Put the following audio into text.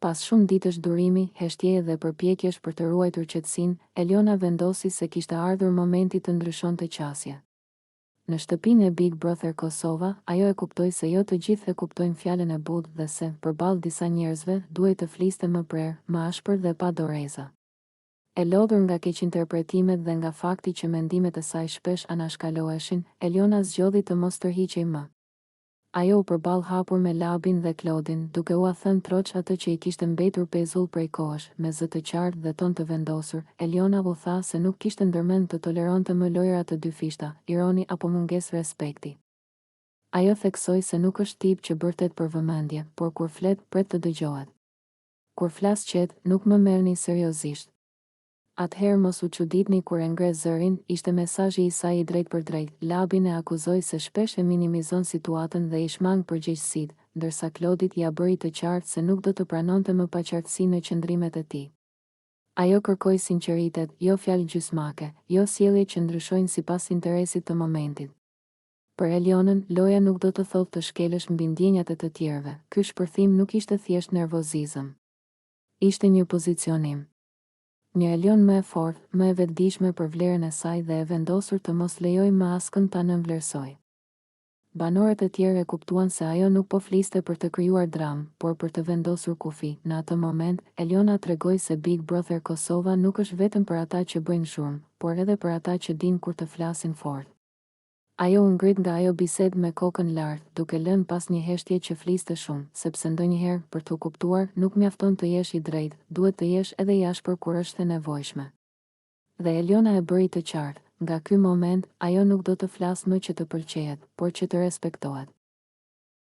Pas shumë ditësh durimi, heshtjeje dhe përpjekjesh për të ruajtur qetësinë, Eliona vendosi se kishte ardhur momenti të ndryshonte qasje. Në shtëpinë e Big Brother Kosova, ajo e kuptoi se jo të gjithë e kuptojnë fjalën e butë dhe se, përballë disa njerëzve, duhej të fliste më prerë, më ashpër dhe pa doreza. E lodhur nga keqinterpretimet dhe nga fakti që mendimet e saj shpesh anashkaloheshin, Eliona zgjodhi të mos tërhiqej më. Ajo u përball hapur me Labin dhe Klodin, duke u thënë troç atë që i kishte mbetur pezull prej kohësh, me zë të qartë dhe ton të vendosur. Eliona u tha se nuk kishte ndërmend të toleronte më lojra të dy fishta, ironi apo mungesë respekti. Ajo theksoi se nuk është tip që bërtet për vëmendje, por kur flet, pret të dëgjohet. Kur flas qet, nuk më merrni seriozisht. Atëherë mos u çuditni kur e ngre zërin, ishte mesazhi i saj i drejtë për drejtë. Labin e akuzoi se shpesh e minimizon situatën dhe i shmang përgjegjësitë, ndërsa Klodit ja bëri të qartë se nuk do të pranonte më paqartësi në qëndrimet e tij. Ajo kërkoi sinqeritet, jo fjalë gjysmake, jo sjellje që ndryshojnë sipas interesit të momentit. Për Elionën, loja nuk do të thotë të shkelesh mbi ndjenjat e të tjerëve. Ky shpërthim nuk ishte thjesht nervozizëm. Ishte një pozicionim. Një Elion më e fortë, më e vetëdijshme për vlerën e saj dhe e vendosur të mos lejoj më askën ta nënvlerësoj. Banorët e tjerë e kuptuan se ajo nuk po fliste për të krijuar dramë, por për të vendosur kufi. Në atë moment, Eliona tregoi se Big Brother Kosova nuk është vetëm për ata që bëjnë zhurmë, por edhe për ata që dinë kur të flasin fort. Ajo u ngrit nga ajo bisedë me kokën lart, duke lënë pas një heshtje që fliste shumë, sepse ndonjëherë, për të kuptuar, nuk mjafton të jesh i drejtë, duhet të jesh edhe i ashpër kur është e nevojshme. Dhe Eliona e bëri të qartë, nga ky moment, ajo nuk do të flasë më që të pëlqejet, por që të respektohet.